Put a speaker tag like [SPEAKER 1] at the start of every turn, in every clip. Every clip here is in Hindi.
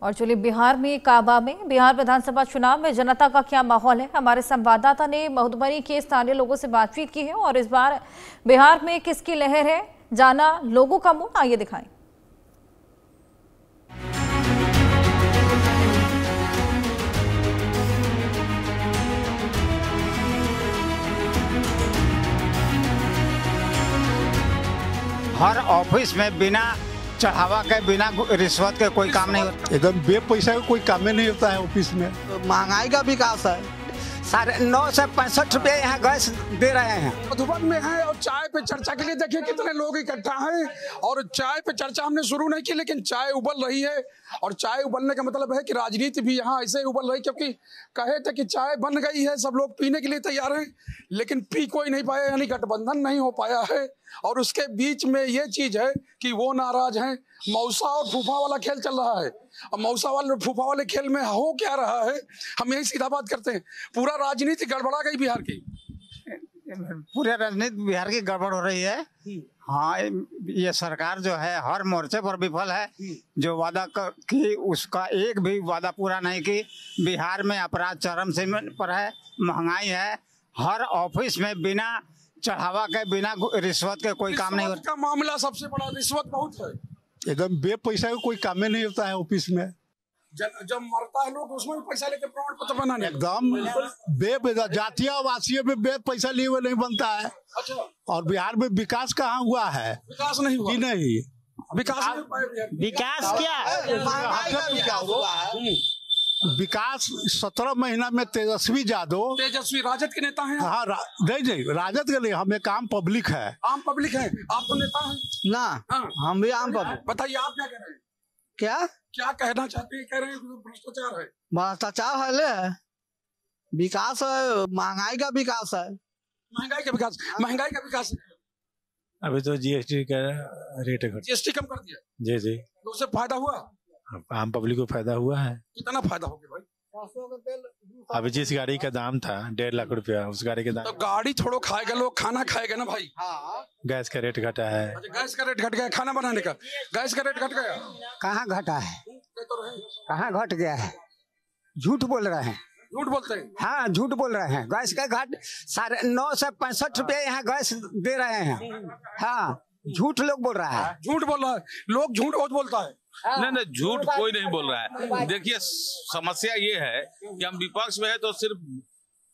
[SPEAKER 1] और चलिए बिहार में काबा में बिहार विधानसभा चुनाव में जनता का क्या माहौल है। हमारे संवाददाता ने मधुबनी के स्थानीय लोगों से बातचीत की है और इस बार बिहार में किसकी लहर है, जाना लोगों का मूड, आइए दिखाएं।
[SPEAKER 2] हर ऑफिस में बिना चढ़ावा के बिना रिश्वत के कोई काम नहीं होता।
[SPEAKER 3] एकदम बे पैसा का कोई काम नहीं होता है ऑफिस में।
[SPEAKER 4] तो महंगाई का विकास है।
[SPEAKER 2] 9 से 65 रुपये यहाँ गैस दे रहे हैं।
[SPEAKER 5] मधुबन में है और चाय पे चर्चा के लिए देखिए कितने लोग इकट्ठा हैं। और चाय पे चर्चा हमने शुरू नहीं की, लेकिन चाय उबल रही है। और चाय उबलने का मतलब है कि राजनीति भी यहाँ ऐसे उबल रही, क्योंकि कहे थे कि चाय बन गई है, सब लोग पीने के लिए तैयार हैं, लेकिन पी कोई नहीं पाया, यानी गठबंधन नहीं हो पाया है। और उसके बीच में ये चीज है कि वो नाराज हैं। मौसा और फूफा वाला खेल चल रहा है। अब मौसा वाले फूफा वाले खेल में हो क्या रहा है, हम यही सीधा बात करते हैं। पूरा राजनीति गड़बड़ा गई बिहार की।
[SPEAKER 2] पूरे राजनीति बिहार की गड़बड़ हो रही है। हाँ, ये सरकार जो है हर मोर्चे पर विफल है। जो वादा की उसका एक भी वादा पूरा नहीं की। बिहार में अपराध चरम सीमा पर है, महंगाई है, हर ऑफिस में बिना चढ़ावा के बिना रिश्वत के कोई काम नहीं होता।
[SPEAKER 5] का मामला सबसे बड़ा रिश्वत बहुत है।
[SPEAKER 3] एकदम बे पैसा का कोई काम नहीं होता है ऑफिस में।
[SPEAKER 5] जब मरता है लोग उसमें भी पैसा लेते प्रमाण पत्र बनाने।
[SPEAKER 3] एकदम बे जातीय आवासीय में बे पैसा लिए हुए नहीं बनता है।
[SPEAKER 5] अच्छा।
[SPEAKER 3] और बिहार में विकास कहाँ हुआ है?
[SPEAKER 5] विकास नहीं हुआ।
[SPEAKER 3] नहीं
[SPEAKER 2] विकास क्या
[SPEAKER 3] विकास 17 महीना में तेजस्वी
[SPEAKER 5] राजद के नेता हैं।
[SPEAKER 3] हाँ, नहीं राजद के नहीं, हम एक आम पब्लिक है।
[SPEAKER 5] आम पब्लिक है, आप तो नेता हैं
[SPEAKER 4] ना।
[SPEAKER 5] हाँ।
[SPEAKER 4] हम भी आम पब्लिक।
[SPEAKER 5] बताइए आप क्या कह रहे हैं?
[SPEAKER 4] क्या
[SPEAKER 5] कहना चाहते हैं? कह रहे हैं भ्रष्टाचार है।
[SPEAKER 4] भ्रष्टाचार है, विकास है, महंगाई का विकास है।
[SPEAKER 5] महंगाई का विकास
[SPEAKER 6] अभी तो जीएसटी का रेट घट,
[SPEAKER 5] जीएसटी कम कर दिया।
[SPEAKER 6] जी
[SPEAKER 5] तो उससे फायदा हुआ,
[SPEAKER 6] आम पब्लिक को फायदा हुआ है।
[SPEAKER 5] कितना फायदा हो गया भाई?
[SPEAKER 6] अभी जिस गाड़ी का दाम था 1.5 लाख रुपया, उस गाड़ी के दाम
[SPEAKER 5] तो गाड़ी छोड़ो, खाएगा लोग, खाना खाएगा ना भाई।
[SPEAKER 6] गैस का रेट घटा है।
[SPEAKER 5] गैस का रेट घट गया, खाना बनाने का गैस का रेट घट गया।
[SPEAKER 2] कहाँ घटा है? कहाँ घट गया है? झूठ बोल रहे हैं।
[SPEAKER 5] झूठ बोलते हैं।
[SPEAKER 2] हाँ, झूठ बोल रहे हैं। गैस का घट 9 से 65 रुपये यहाँ गैस दे रहे हैं। हाँ, झूठ लोग बोल रहा है।
[SPEAKER 5] झूठ बोल रहा है, लोग झूठ बहुत बोलता है।
[SPEAKER 7] नहीं, झूठ कोई नहीं बोल रहा है। देखिए, समस्या ये है कि हम विपक्ष में है तो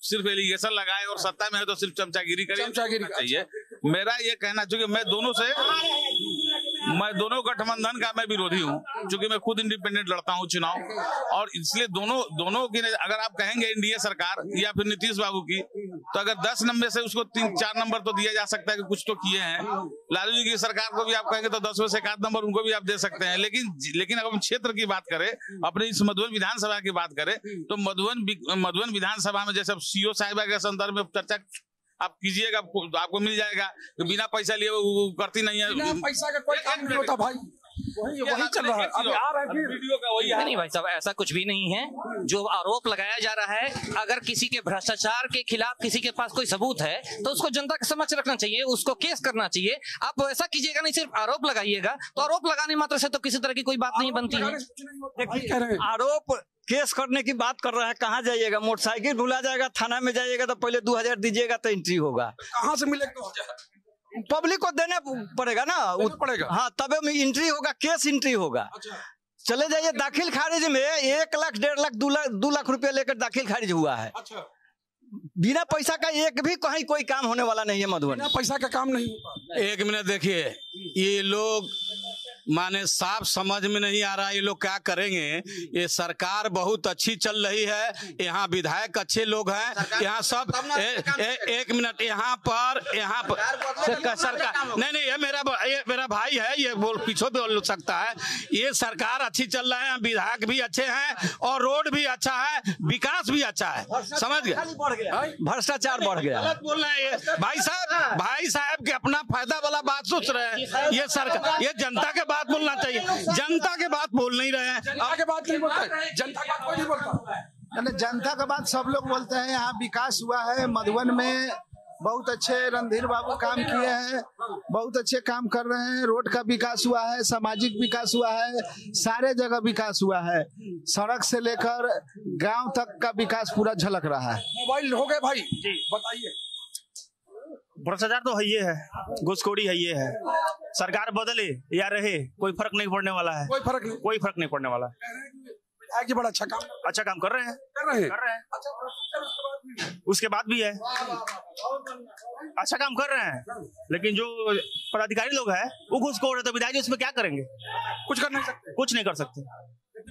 [SPEAKER 7] सिर्फ एलिगेशन लगाए, और सत्ता में है तो सिर्फ चमचागिरी करें चाहिए। मेरा ये कहना, चूंकि मैं दोनों गठबंधन का मैं विरोधी हूँ, क्योंकि मैं खुद इंडिपेंडेंट लड़ता हूँ चुनाव, और इसलिए दोनों की अगर आप कहेंगे एनडीए सरकार या फिर नीतीश बाबू की, तो अगर 10 नंबर से उसको 3-4 नंबर तो दिया जा सकता है कि कुछ तो किए हैं। लालू जी की सरकार को भी आप कहेंगे तो 10 में से 1 नंबर उनको भी आप दे सकते हैं। लेकिन अगर हम क्षेत्र की बात करें, अपने इस मधुबन विधानसभा की बात करें, तो मधुबन विधानसभा में जैसे सीओ साहिबा के संदर्भ में चर्चा आप कीजिएगा, आपको मिल जाएगा। तो बिना पैसा लिए वो करती नहीं है।
[SPEAKER 5] बिना पैसा का कोई काम नहीं होता भाई। वही चल रहा है। अभी आ रहा है वीडियो का वही है।
[SPEAKER 8] नहीं भाई साहब, ऐसा कुछ भी नहीं है। जो आरोप लगाया जा रहा है, अगर किसी के भ्रष्टाचार के खिलाफ किसी के पास कोई सबूत है तो उसको जनता के समक्ष रखना चाहिए, उसको केस करना चाहिए। आप ऐसा कीजिएगा नहीं, सिर्फ आरोप लगाइएगा। तो आरोप लगाने मात्र से तो किसी तरह की कोई बात नहीं बनती है।
[SPEAKER 9] आरोप केस करने की बात कर रहा है। कहाँ जाइएगा? मोटरसाइकिल भुला जाएगा, थाना में जाइएगा तो पहले 2000 दीजिएगा तो एंट्री होगा।
[SPEAKER 5] कहाँ से मिलेगा 2000?
[SPEAKER 9] पब्लिक को देने पड़ेगा ना,
[SPEAKER 5] पड़ेगा।
[SPEAKER 9] हाँ, तब एंट्री होगा, केस एंट्री होगा।
[SPEAKER 5] अच्छा।
[SPEAKER 9] चले जाइए दाखिल खारिज में 1 लाख, 1.5 लाख, 2 लाख रुपया लेकर दाखिल खारिज हुआ है।
[SPEAKER 5] अच्छा।
[SPEAKER 9] बिना पैसा का एक भी कहीं कोई काम होने वाला नहीं है मधुबन।
[SPEAKER 5] बिना पैसा का काम नहीं होता।
[SPEAKER 10] 1 मिनट देखिए, ये लोग माने साफ समझ में नहीं आ रहा ये लोग क्या करेंगे। ये सरकार बहुत अच्छी चल रही है, यहाँ विधायक अच्छे लोग हैं, यहाँ सब 1 मिनट, यहाँ पर सरकार नहीं, ये मेरा भाई है, ये बोल पीछे बोल सकता है। ये सरकार अच्छी चल रहा है, विधायक भी अच्छे हैं, और रोड भी अच्छा है, विकास भी अच्छा है। समझ गए?
[SPEAKER 9] भ्रष्टाचार बढ़ गया।
[SPEAKER 10] गलत बोल रहे हैं भाई साहब के अपना फायदा वाला बात सोच रहे हैं। ये सरकार, ये जनता के बात बोलना चाहिए, जनता के बात बोल नहीं रहे हैं।
[SPEAKER 5] आगे बात नहीं बोलता है, जनता का कोई नहीं बोलता।
[SPEAKER 11] जनता का बात सब लोग बोलते हैं। यहाँ विकास हुआ है, मधुबन में
[SPEAKER 4] बहुत अच्छे रणधीर बाबू काम किए हैं, बहुत अच्छे काम कर रहे हैं। रोड का विकास हुआ है, सामाजिक विकास हुआ है, सारे जगह विकास हुआ है। सड़क से लेकर गांव तक का विकास पूरा झलक रहा है।
[SPEAKER 5] मोबाइल हो गए भाई जी, बताइए।
[SPEAKER 11] भ्रष्टाचार तो है ये है, घुसखोरी है ये है। सरकार बदले या रहे कोई फर्क नहीं पड़ने वाला है, कोई फर्क नहीं पड़ने वाला है।
[SPEAKER 5] विधायक जी बड़ा अच्छा काम
[SPEAKER 11] कर रहे हैं, उसके बाद भी है अच्छा काम कर रहे हैं, लेकिन जो पदाधिकारी लोग हैं वो घूसखोर है, तो विधायक जी उसमें क्या करेंगे?
[SPEAKER 5] कुछ कर नहीं सकते,
[SPEAKER 11] कुछ नहीं कर सकते।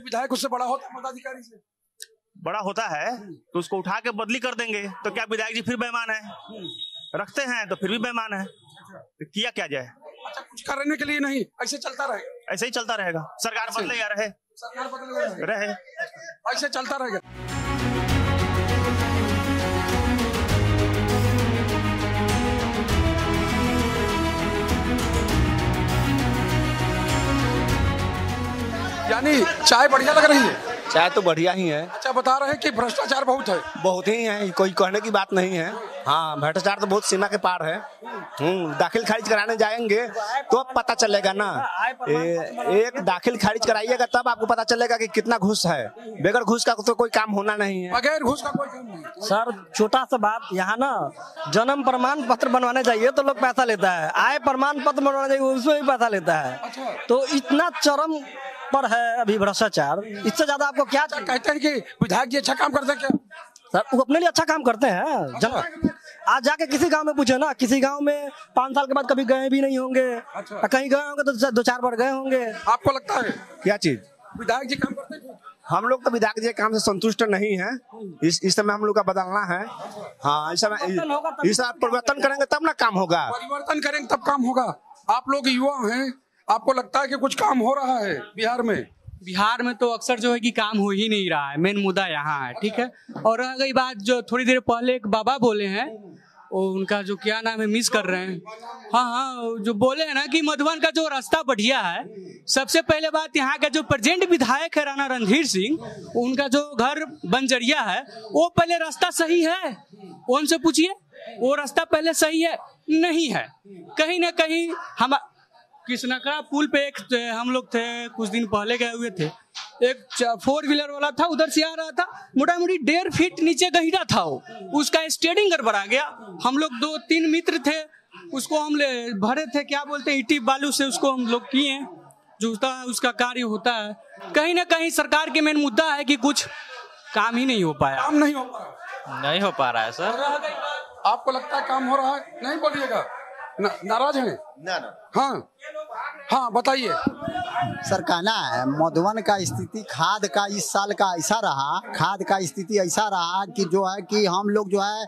[SPEAKER 5] विधायक उससे बड़ा होता है, पदाधिकारी से
[SPEAKER 11] बड़ा होता है तो उसको उठा के बदली कर देंगे, तो क्या विधायक जी फिर बेईमान है? रखते हैं तो फिर भी बेईमान है, तो किया क्या जाए?
[SPEAKER 5] अच्छा, कुछ करने के लिए नहीं, ऐसे चलता रहेगा,
[SPEAKER 11] ऐसे ही चलता रहेगा। सरकार बदले या रहे,
[SPEAKER 5] सरकार बदले
[SPEAKER 11] रहे,
[SPEAKER 5] ऐसे चलता रहेगा। यानी चाय बढ़िया लग रही है?
[SPEAKER 12] चाय तो बढ़िया ही है।
[SPEAKER 5] अच्छा, बता रहे हैं कि भ्रष्टाचार बहुत है।
[SPEAKER 12] बहुत ही है, कोई कहने की बात नहीं है। हाँ, भ्रष्टाचार तो बहुत सीमा के पार है। दाखिल खारिज कराने जाएंगे तो अब पता चलेगा ना। एक दाखिल खारिज कराइएगा तब आपको पता चलेगा कि कितना घूस है। बगैर घूस का तो कोई काम होना नहीं है।
[SPEAKER 5] बगैर घूस का कोई काम नहीं।
[SPEAKER 13] सर छोटा सा बात, यहाँ ना जन्म प्रमाण पत्र बनवाने जाइए तो लोग पैसा लेता है, आय प्रमाण पत्र बनवाने जाइए उसमें भी पैसा लेता है। तो इतना चरम पर है अभी भ्रष्टाचार, इससे ज्यादा आपको क्या
[SPEAKER 5] कहते हैं कि विधायक जी अच्छा काम करते हैं? क्या
[SPEAKER 13] सर, वो अपने लिए अच्छा काम करते हैं। आज जाके किसी गांव में पूछे ना, किसी गांव में 5 साल के बाद कभी गए भी नहीं होंगे। कहीं गए होंगे तो 2-4 बार गए होंगे।
[SPEAKER 5] आपको लगता है
[SPEAKER 12] क्या चीज
[SPEAKER 5] विधायक जी काम करते हैं?
[SPEAKER 12] हम लोग तो विधायक जी के काम से संतुष्ट नहीं है। इस समय हम लोग का बदलना है। हाँ, इस समय परिवर्तन करेंगे तब ना काम होगा।
[SPEAKER 5] परिवर्तन करेंगे तब काम होगा। आप लोग युवा हैं, आपको लगता है कि कुछ काम हो रहा है बिहार में?
[SPEAKER 14] बिहार में तो अक्सर जो है कि काम हो ही नहीं रहा है, मेन मुद्दा यहाँ है। ठीक है, और रह गई बात जो थोड़ी देर पहले एक बाबा बोले हैं, वो उनका जो क्या नाम है मिस कर रहे हैं। हाँ, जो बोले हैं ना कि मधुबन का जो रास्ता बढ़िया है। सबसे पहले बात, यहाँ का जो प्रेजेंट विधायक है राणा रणधीर सिंह, उनका जो घर बंजरिया है वो पहले रास्ता सही है? उनसे पूछिए, वो रास्ता पहले सही है? नहीं है। कहीं ना कहीं हम कृष्णका पुल पे एक हम लोग थे, कुछ दिन पहले गए हुए थे। एक 4 व्हीलर वाला था, उधर से आ रहा था, मोटा मोटी 1.5 फीट नीचे गहिरा था वो, उसका स्टीयरिंग गड़बड़ा गया। हम लोग 2-3 मित्र थे, उसको हम ले भरे थे, क्या बोलते हैं, ईटी बालू से उसको हम लोग किए, जो उसका कार्य होता है। कहीं ना कहीं सरकार के मेन मुद्दा है कि कुछ काम ही नहीं हो पाया।
[SPEAKER 5] काम नहीं हो पा रहा
[SPEAKER 14] है सर।
[SPEAKER 5] आपको लगता है काम हो रहा है? नहीं बोलिएगा, नाराज हैं? हाँ हाँ, बताइए।
[SPEAKER 15] सर, कहना है मधुबन का स्थिति खाद का इस साल का ऐसा रहा, खाद का स्थिति ऐसा रहा कि जो है कि हम लोग जो है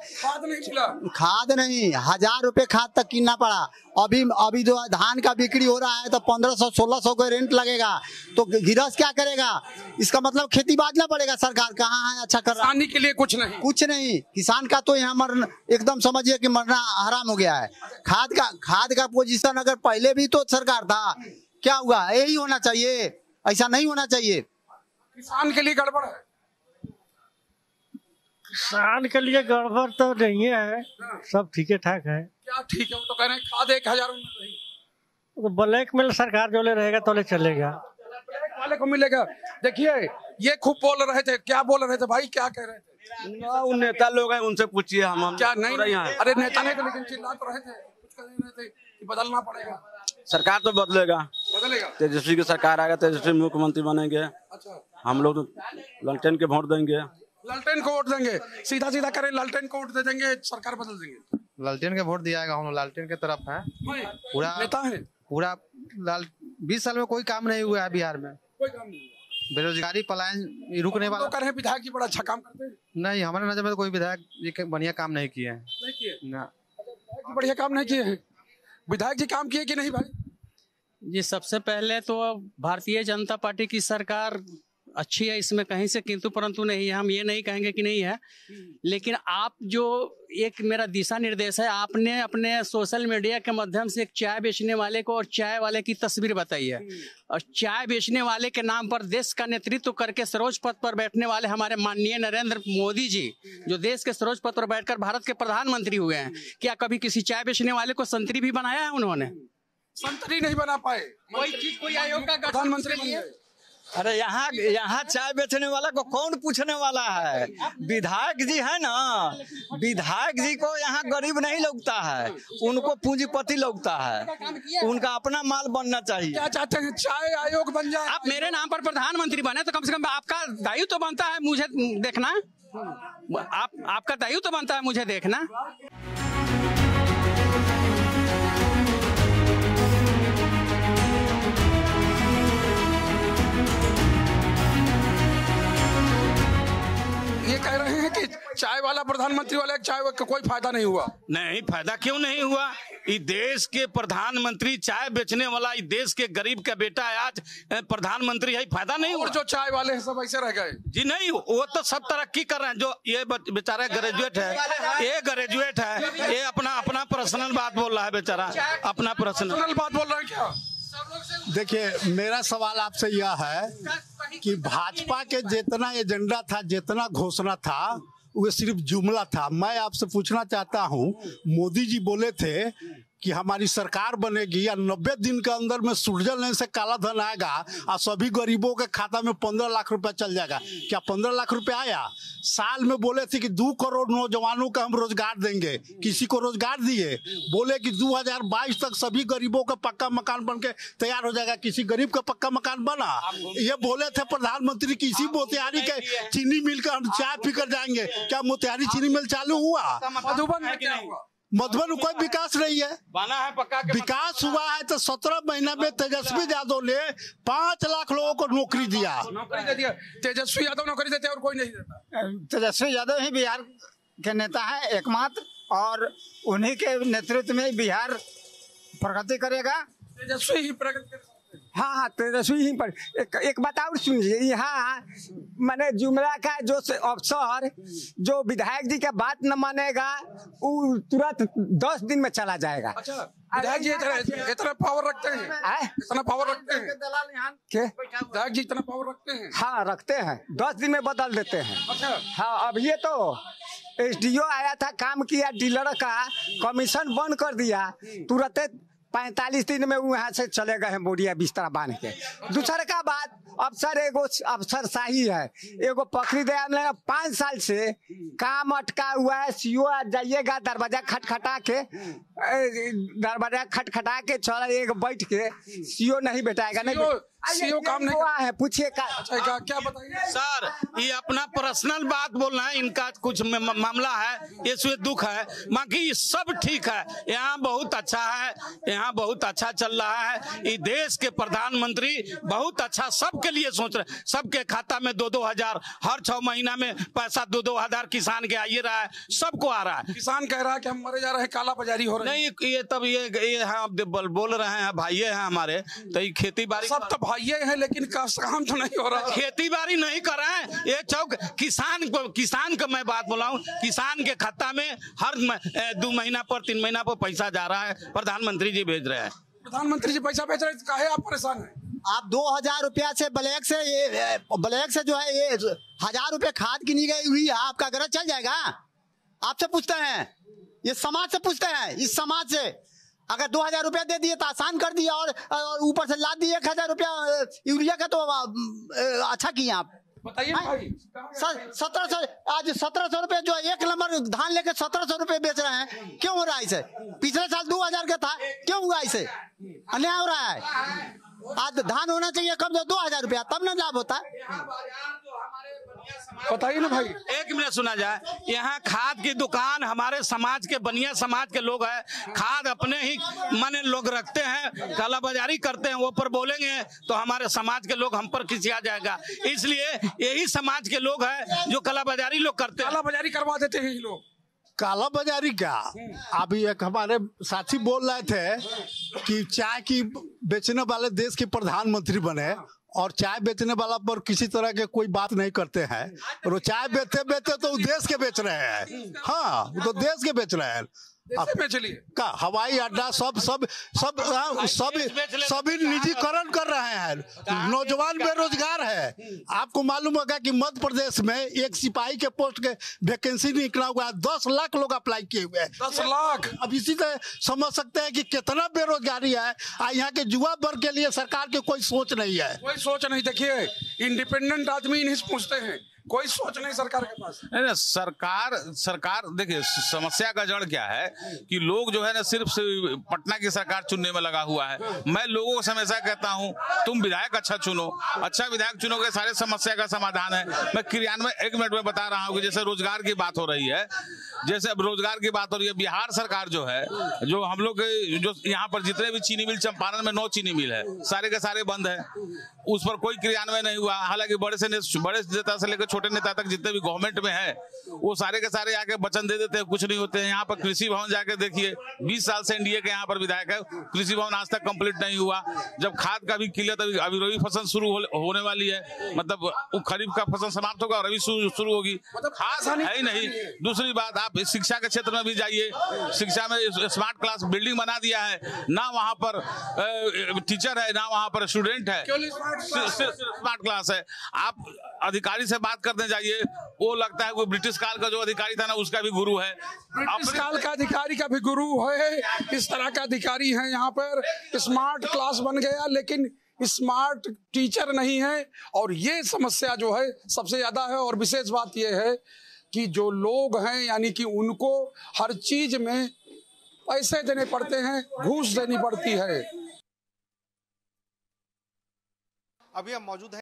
[SPEAKER 15] खाद नहीं 1000 रुपए खाद तक किनना पड़ा। अभी जो है धान का बिक्री हो रहा है तो 1500-1600 का रेंट लगेगा, तो गृहस्थ क्या करेगा? इसका मतलब खेती बाजना पड़ेगा। सरकार कहाँ है अच्छा कर रहा है?
[SPEAKER 5] किसानी के लिए कुछ नहीं। किसान
[SPEAKER 15] का तो यहाँ मरना एकदम समझिए कि मरना हराम हो गया है। खाद का पोजीशन अगर पहले भी तो सरकार था, क्या हुआ? यही होना चाहिए, ऐसा नहीं होना चाहिए।
[SPEAKER 5] किसान के लिए गड़बड़ है?
[SPEAKER 16] किसान के लिए गड़बड़ तो नहीं है, सब ठीक ठाक है।
[SPEAKER 5] क्या ठीक है? वो तो कह रहे हैं खाद 1000 में नहीं,
[SPEAKER 16] तो ब्लैक में सरकार जो ले रहेगा तो ले चलेगा,
[SPEAKER 5] वाले को मिलेगा। देखिए, ये खूब बोल रहे थे, क्या बोल रहे थे भाई, क्या कह रहे थे?
[SPEAKER 12] उन नेता लोग हैं, उनसे पूछिए। हम
[SPEAKER 5] क्या नहीं? अरे नेता नहीं, लेकिन चिल्ला तो रहे थे, कुछ कह रहे थे कि बदलना पड़ेगा।
[SPEAKER 12] सरकार तो बदलेगा, तेजस्वी की सरकार आएगा, तेजस्वी मुख्यमंत्री बनेंगे।
[SPEAKER 5] अच्छा,
[SPEAKER 12] हम लोग तो लालटेन के वोट देंगे।
[SPEAKER 5] लालटेन को वोट देंगे? सीधा सीधा करें, लालटेन को वोट दे देंगे, सरकार बदल देंगे।
[SPEAKER 17] लालटेन के वोट दिया जाएगा, हम लालटेन के तरफ है।
[SPEAKER 5] पूरा नेता है,
[SPEAKER 17] पूरा 20 साल में कोई काम नहीं हुआ है बिहार में,
[SPEAKER 5] कोई काम नहीं।
[SPEAKER 17] बेरोजगारी पलायन रुकने वाला।
[SPEAKER 5] तो विधायक जी बड़ा अच्छा काम करते हैं?
[SPEAKER 17] नहीं, हमारे नजर में तो कोई विधायक जी बढ़िया काम नहीं किए हैं।
[SPEAKER 5] नहीं किए
[SPEAKER 17] ना,
[SPEAKER 5] बढ़िया काम नहीं किए हैं। विधायक जी काम किए कि नहीं भाई?
[SPEAKER 14] जी, सबसे पहले तो भारतीय जनता पार्टी की सरकार अच्छी है, इसमें कहीं से किंतु परंतु नहीं है, हम ये नहीं कहेंगे कि नहीं है। लेकिन आप जो एक मेरा दिशा निर्देश है, आपने अपने सोशल मीडिया के माध्यम से एक चाय बेचने वाले को और चाय वाले की तस्वीर बताई है, और चाय बेचने वाले के नाम पर देश का नेतृत्व करके सर्वोच्च पद पर बैठने वाले हमारे माननीय नरेंद्र मोदी जी, जो देश के सर्वोच्च पद पर बैठकर भारत के प्रधानमंत्री हुए हैं, क्या कभी किसी चाय बेचने वाले को संतरी भी बनाया है उन्होंने?
[SPEAKER 5] संतरी नहीं बना पाए,
[SPEAKER 14] कोई चीज कोई आयोग का
[SPEAKER 5] प्रधानमंत्री बन गए।
[SPEAKER 9] अरे यहाँ चाय बेचने वाला को कौन पूछने वाला है? विधायक जी है ना, विधायक जी को यहाँ गरीब नहीं लगता है, उनको पूंजीपति लगता है, उनका अपना माल बनना चाहिए।
[SPEAKER 5] क्या चाहते हैं, चाय आयोग बन जाए?
[SPEAKER 14] आप मेरे नाम पर प्रधानमंत्री बने तो कम से कम आपका दायित्व तो बनता है मुझे देखना, आपका दायित्व तो बनता है मुझे देखना।
[SPEAKER 5] ये कह रहे हैं कि चाय वाला प्रधानमंत्री वाला चाय का कोई फायदा नहीं हुआ।
[SPEAKER 10] नहीं, फायदा क्यों नहीं हुआ? इस देश के प्रधानमंत्री चाय बेचने वाला, इस देश के गरीब का बेटा आज प्रधानमंत्री है, फायदा नहीं हुआ।
[SPEAKER 5] और जो चाय वाले हैं सब ऐसे रह गए।
[SPEAKER 10] जी नहीं, वो तो सब तरक्की कर रहे हैं। जो ये बेचारा ग्रेजुएट है, ये ग्रेजुएट है, ये अपना पर्सनल बात बोल रहा है बेचारा, अपना पर्सनल
[SPEAKER 5] बात बोल रहा है क्या?
[SPEAKER 3] देखिए, मेरा सवाल आपसे यह है कि भाजपा के जितना एजेंडा था, जितना घोषणा था, वो सिर्फ जुमला था। मैं आपसे पूछना चाहता हूं, मोदी जी बोले थे कि हमारी सरकार बनेगी या 90 दिन के अंदर में स्विट्जरलैंड से काला धन आएगा और सभी गरीबों के खाता में 15 लाख रुपया चल जाएगा। क्या 15 लाख रुपया आया? साल में बोले थे कि 2 करोड़ नौजवानों का हम रोजगार देंगे, किसी को रोजगार दिए? बोले कि 2022 तक सभी गरीबों का पक्का मकान बन के तैयार हो जाएगा, किसी गरीब का पक्का मकान बना? ये बोले थे प्रधानमंत्री कि इसी मोतिहारी के चीनी मिल का हम चाय पीकर जाएंगे। क्या मोतिहारी चीनी मिल चालू हुआ? मधुबन में कोई विकास नहीं है,
[SPEAKER 10] बना है पक्का के
[SPEAKER 3] विकास हुआ है तो 17 महीना में तेजस्वी यादव ने 5 लाख लोगों को नौकरी दिया।
[SPEAKER 5] नौकरी दे दिया तेजस्वी यादव, नौकरी देते और कोई नहीं देता।
[SPEAKER 2] तेजस्वी यादव ही बिहार के नेता है एकमात्र, और उन्हीं के नेतृत्व में बिहार प्रगति करेगा।
[SPEAKER 5] तेजस्वी ही प्रगति।
[SPEAKER 18] हाँ, तेजस्वी ही पर एक बात और सुनिए, यहाँ मैंने जुमला का जो अफसर जो विधायक जी का बात न मानेगा, वो तुरंत 10 दिन में चला जाएगा।
[SPEAKER 5] अच्छा, विधायक जी इतना पावर रखते हैं? इतना पावर रखते हैं विधायक जी, इतना पावर रखते हैं?
[SPEAKER 18] हाँ, रखते हैं, 10 दिन में बदल देते हैं।
[SPEAKER 5] अच्छा।
[SPEAKER 18] हाँ, अब ये तो SDO आया था, काम किया, डीलर का कमीशन बंद कर दिया, तुरंत 45 दिन में वो यहाँ से चले गए हैं बोरिया बिस्तरा बांध के। दूसरे का बात, अफसर एगो अफसर शाही है, एगो पकड़ी दया 5 साल से काम अटका हुआ है। CO जाइएगा, दरवाजा खटखटा के चला एक बैठ के, CO नहीं बैठाएगा। नहीं
[SPEAKER 5] CO काम नहीं
[SPEAKER 18] हुआ है, पूछिए का।
[SPEAKER 5] अच्छा, क्या बताइए
[SPEAKER 10] सर? ये अपना पर्सनल बात बोलना है, इनका कुछ मामला है, इसमें दुख है, बाकी सब ठीक है। यहाँ बहुत अच्छा है, यहाँ बहुत अच्छा चल रहा है। इस देश के प्रधानमंत्री बहुत अच्छा सबके लिए सोच रहे, सबके खाता में 2-2 हजार, हर 6 महीना में पैसा 2-2 हजार किसान के आ ही रहा है, सबको आ रहा है।
[SPEAKER 5] किसान कह रहा है कि हम मरे जा रहे हैं, काला बाजारी हो रही है।
[SPEAKER 10] नहीं, ये तब ये हाँ बोल रहे हैं, भाई हैं हमारे, तो ये खेती बाड़ी
[SPEAKER 5] सब तो भाई हैं, लेकिन काम तो नहीं हो रहा।
[SPEAKER 10] खेती बाड़ी नहीं कर रहे हैं। ये चौक किसान का मैं बात बोला हूँ, किसान के खाता में हर 2 महीना पर 3 महीना पर पैसा जा रहा है, प्रधानमंत्री जी भेज रहे हैं।
[SPEAKER 5] प्रधानमंत्री जी पैसा भेज रहे हैं, काहे आप परेशान हैं?
[SPEAKER 15] आप 2000 रुपया से ब्लैक से जो है ये 1000 रुपये खाद की नहीं गई हुई है, आपका घर चल जाएगा? आपसे पूछते हैं, ये समाज से पूछते हैं, इस समाज से। अगर 2000 रुपया दे दिए तो आसान कर दिया, और ऊपर से लाद दिए 1000 रुपया यूरिया का, तो अच्छा किए आप।
[SPEAKER 5] बताइए भाई।
[SPEAKER 15] 1700, आज 1700 रुपये जो 1 नंबर धान लेके 1700 रुपये बेच रहे हैं, क्यों हो रहा है इसे? पिछले साल 2000 का था, क्यों हुआ इसे? अन्याय हो रहा है। आज धान होना चाहिए कम से 2000 रुपया, तब ना लाभ होता।
[SPEAKER 5] बताइए ना भाई।
[SPEAKER 10] 1 मिनट सुना जाए। यहाँ खाद की दुकान हमारे समाज के, बनिया समाज के लोग हैं, खाद अपने ही माने लोग रखते हैं, कालाबाजारी करते हैं, वो पर बोलेंगे तो हमारे समाज के लोग हम पर खिसिया जाएगा। इसलिए यही समाज के लोग हैं जो कालाबाजारी लोग करते हैं,
[SPEAKER 5] कालाबाजारी करवा देते हैं ये लोग।
[SPEAKER 3] काला बाजारी क्या? अभी एक हमारे साथी बोल रहे थे कि चाय की बेचने वाले देश के प्रधानमंत्री बने, और चाय बेचने वाला पर किसी तरह के कोई बात नहीं करते हैं। और वो चाय बेचते तो देश के बेच रहे हैं। हाँ, वो तो देश के बेच रहे हैं। का हवाई अड्डा सभी निजीकरण कर रहे हैं। नौजवान बेरोजगार है। आपको मालूम होगा कि मध्य प्रदेश में एक सिपाही के पोस्ट के वैकेंसी निकला हुआ है। 10 लाख लोग अप्लाई किए हुए हैं।
[SPEAKER 5] 10 लाख।
[SPEAKER 3] अब इसी से समझ सकते हैं कि कितना बेरोजगारी है। यहाँ के युवा वर्ग के लिए सरकार की कोई सोच नहीं है।
[SPEAKER 5] कोई सोच नहीं। देखिए, इंडिपेंडेंट आदमी नहीं पूछते हैं, कोई सोच नहीं सरकार के पास।
[SPEAKER 7] नहीं, सरकार देखिए, समस्या का जड़ क्या है कि लोग जो है ना सिर्फ पटना की सरकार चुनने में लगा हुआ है। मैं लोगों को हमेशा कहता हूं, तुम विधायक अच्छा चुनो, अच्छा विधायक चुनोगे सारे समस्या का समाधान है। मैं क्रियान्वयन 1 मिनट में बता रहा हूं कि जैसे रोजगार की बात हो रही है, जैसे अब रोजगार की बात हो रही है, बिहार सरकार जो है, जो हम लोग जो यहाँ पर जितने भी चीनी मिल, चंपारण में 9 चीनी मिल है, सारे के सारे बंद है। उस पर कोई क्रियान्वयन नहीं हुआ। हालांकि बड़े नेता से लेकर छोटे नेता तक जितने भी गवर्नमेंट में है, वो सारे के सारे आके वचन दे देते हैं, कुछ नहीं होते हैं। यहाँ पर कृषि भवन जाके देखिए, 20 साल से एनडीए के यहाँ पर विधायक है, कृषि भवन आज तक कंप्लीट नहीं हुआ। जब खाद का भी किल्लत, अभी रबी फसल शुरू होने वाली है, मतलब खरीफ का फसल समाप्त होगा और रबी शुरू होगी, खाद है ही नहीं। दूसरी बात, आप शिक्षा के क्षेत्र में भी जाइए, शिक्षा में स्मार्ट क्लास बिल्डिंग बना दिया है, ना वहाँ पर टीचर है, ना वहाँ पर स्टूडेंट है, स्मार्ट क्लास है। आप अधिकारी से बात करने जाइए, वो लगता है वो ब्रिटिश काल का जो अधिकारी था ना, उसका भी गुरु है।
[SPEAKER 5] ब्रिटिश काल का अधिकारी का भी गुरु है। इस तरह का अधिकारी है यहाँ पर। स्मार्ट क्लास बन गया, लेकिन स्मार्ट टीचर नहीं है। और ये समस्या जो है सबसे ज्यादा है। और विशेष बात यह है कि जो लोग हैं, यानी कि उनको हर चीज में पैसे देने पड़ते हैं, घूस देनी पड़ती है।
[SPEAKER 17] अभी हम मौजूद हैं